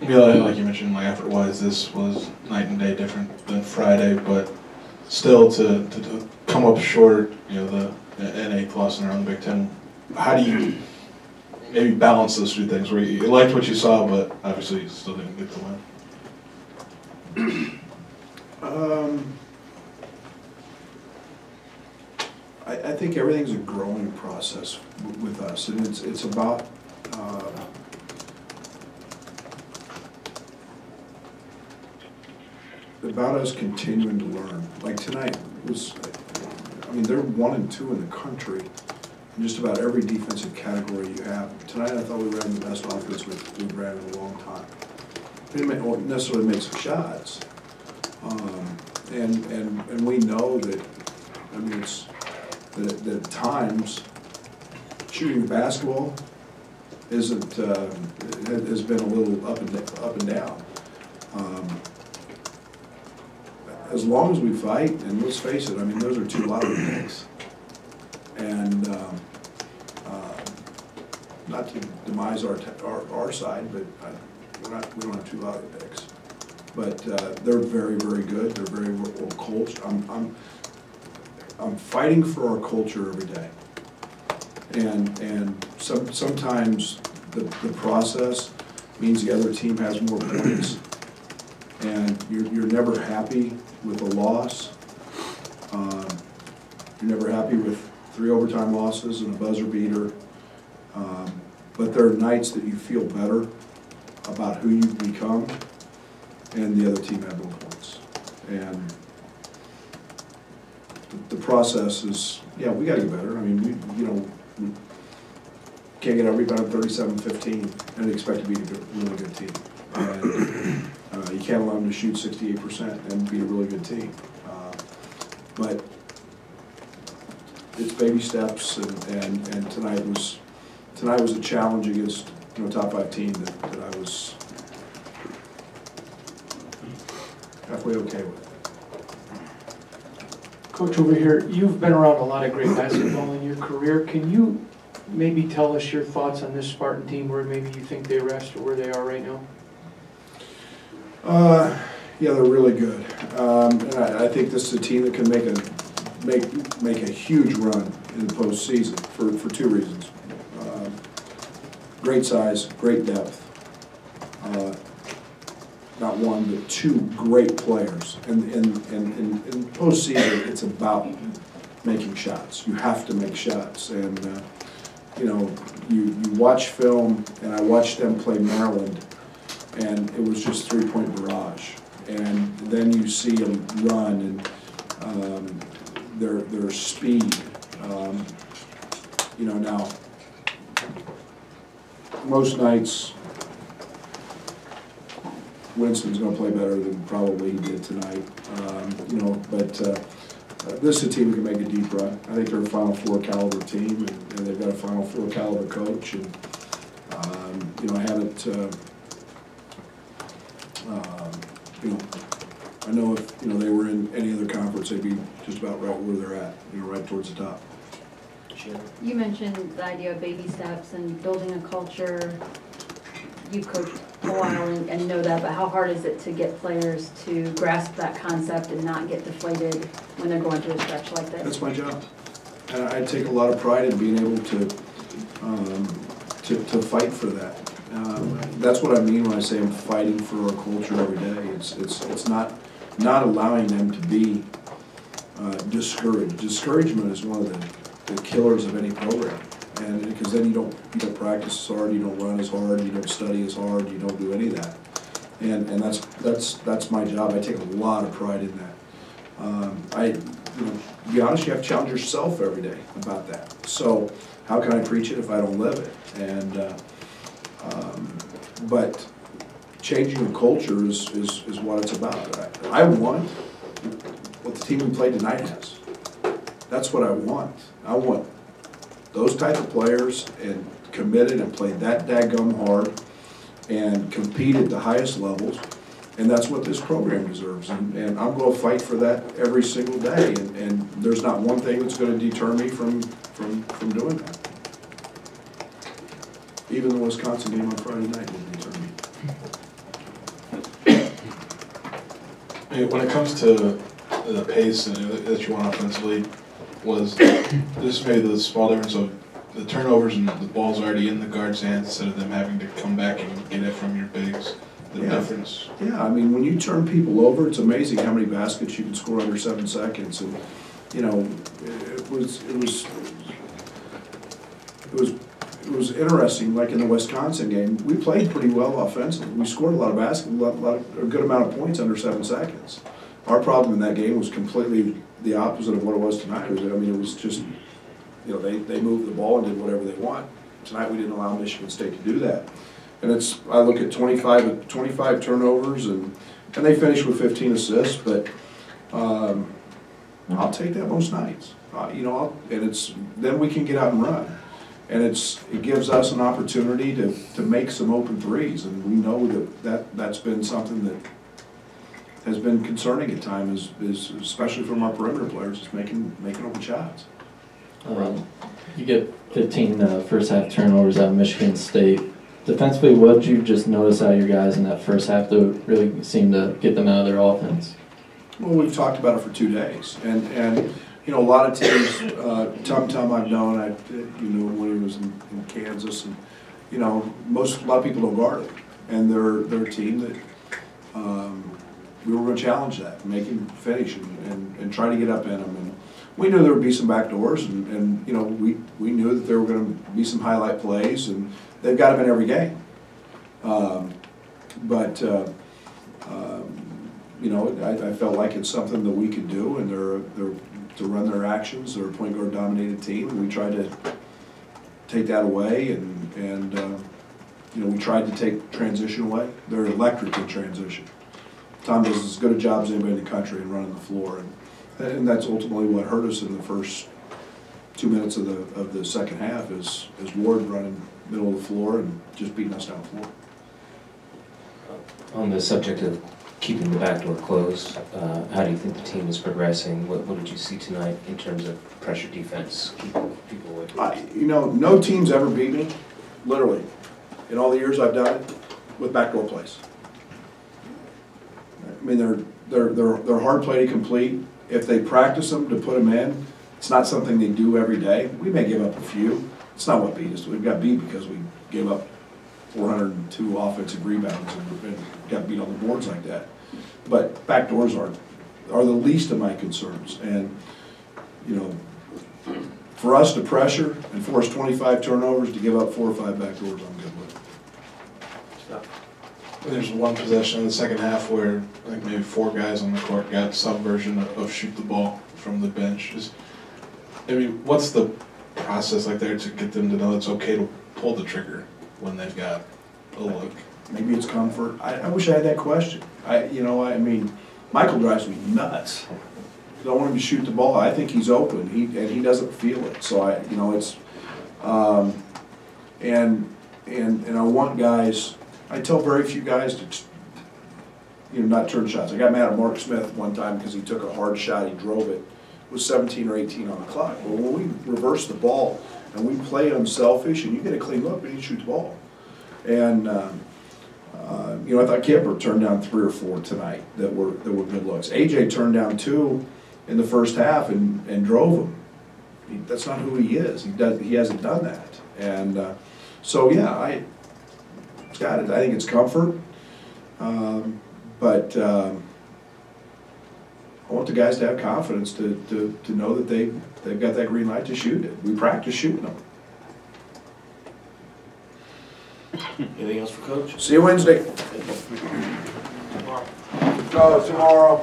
Yeah, like you mentioned, like effort-wise, this was night and day different than Friday, but still to come up short, you know, an A plus in around the Big Ten. How do you maybe balance those two things where you liked what you saw, but obviously you still didn't get the win? I think everything's a growing process with us, and it's about us continuing to learn. Like tonight was, I mean, they're 1 and 2 in the country in just about every defensive category you have. Tonight I thought we ran the best offense we've ran in a long time. We didn't necessarily make some shots, and we know that. I mean, it's that at times shooting the basketball isn't has been a little up and down. As long as we fight, and let's face it, I mean, those are 2 lottery picks. And not to demise our side, but we don't have 2 lottery picks. But they're very, very good. They're very well coached. I'm fighting for our culture every day. And sometimes the process means the other team has more points, and you're never happy with a loss. You're never happy with 3 overtime losses and a buzzer beater. But there are nights that you feel better about who you've become, and the other team had more points. And the process is, yeah, we got to get better. I mean, we can't get every time 37-15 and expect to be a really good team. And you can't allow them to shoot 68% and be a really good team. But it's baby steps, and tonight was a challenge against top 5 team that I was halfway okay with. Coach, over here, you've been around a lot of great basketball in your career. Can you maybe tell us your thoughts on this Spartan team, where maybe you think they rest or where they are right now? Yeah, they're really good. And I think this is a team that can make a huge run in the postseason for 2 reasons. Great size, great depth. Not 1, but 2 great players. And in postseason, it's about making shots. You have to make shots. And you watch film, and I watched them play Maryland, and it was just 3-point barrage. And then you see them run, and their speed. Now most nights Winston's going to play better than probably he did tonight. But this is a team that can make a deep run. I think they're a Final Four caliber team, and they've got a Final Four caliber coach. And I haven't. I know if they were in any other conference, they'd be just about right where they're at. Right towards the top. Sure. You mentioned the idea of baby steps and building a culture. You've coached a while and know that, but how hard is it to get players to grasp that concept and not get deflated when they're going through a stretch like this? That's my job. And I take a lot of pride in being able to fight for that. That's what I mean when I say I'm fighting for our culture every day. It's not allowing them to be discouraged. Discouragement is one of the killers of any program. And because then you don't practice as hard, you don't run as hard, you don't study as hard, you don't do any of that. And that's my job. I take a lot of pride in that. To be honest, you have to challenge yourself every day about that. So how can I preach it if I don't live it? And but changing the culture is what it's about. I want what the team we played tonight has. That's what I want. I want those type of players and committed and played that daggum hard and compete at the highest levels, and that's what this program deserves. And I'm going to fight for that every single day, and there's not one thing that's going to deter me from doing that. Even the Wisconsin game on Friday night didn't deter me. Hey, when it comes to the pace that you want offensively, was this maybe the small difference of the turnovers and the ball's already in the guard's hands instead of them having to come back and get it from your bigs? The difference. Yeah, I mean, when you turn people over, it's amazing how many baskets you can score under 7 seconds. And you know, it was interesting. Like in the Wisconsin game, we played pretty well offensively. We scored a lot of a good amount of points under 7 seconds. Our problem in that game was completely the opposite of what it was tonight. It was just, you know, they moved the ball and did whatever they want. Tonight we didn't allow Michigan State to do that. And I look at 25 turnovers, and they finished with 15 assists, but I'll take that most nights. You know, then we can get out and run. And it gives us an opportunity to make some open threes, and we know that's been something that has been concerning at times, is especially from our perimeter players, is making open shots. You get 15 first half turnovers out of Michigan State. Defensively, what did you just notice out of your guys in that first half that really seemed to get them out of their offense? Well, we've talked about it for 2 days, and you know, a lot of teams, Tum I've known, you know, when he was in Kansas, and you know, a lot of people don't guard it, and they're a team that we were going to challenge that, make him finish and try to get up in them. And we knew there would be some back doors, and you know, we knew that there were going to be some highlight plays, and they've got them in every game. You know, I felt like it's something that we could do, and they're to run their actions. They're a point guard dominated team, and we tried to take that away, and you know, we tried to take transition away. They're electric in transition. Tom does as good a job as anybody in the country in running the floor, and that's ultimately what hurt us in the first 2 minutes of the second half is Ward running middle of the floor and just beating us down the floor. On the subject of keeping the back door closed, how do you think the team is progressing? What did you see tonight in terms of pressure defense, keeping people away? You know, no team's ever beat me, literally, in all the years I've done it, with backdoor plays. I mean, they're hard play to complete. If they practice them to put them in, it's not something they do every day. We may give up a few. It's not what beat us. We got beat because we gave up 402 offensive rebounds and got beat on the boards like that. But backdoors are the least of my concerns. And you know, for us to pressure and force 25 turnovers to give up 4 or 5 backdoors, I'm good with. There's one possession in the second half where like maybe 4 guys on the court got some version of shoot the ball from the bench. I mean, what's the process like there to get them to know it's okay to pull the trigger when they've got a look? Maybe it's comfort. I wish I had that question. I mean, Michael drives me nuts. I don't want him to shoot the ball. I think he's open, and he doesn't feel it. So it's, and I want guys. I tell very few guys to, not turn shots. I got mad at Mark Smith one time because he took a hard shot. He drove it. It was 17 or 18 on the clock. But when we reverse the ball and we play unselfish, and you get a clean look, we need to shoot the ball. And I thought Kipper turned down 3 or 4 tonight that were good looks. AJ turned down 2 in the first half and drove them. That's not who he is. He hasn't done that. And so yeah, I think it's comfort, but I want the guys to have confidence to know that they've got that green light to shoot it. We practice shooting them. Anything else for Coach? See you Wednesday. Tomorrow.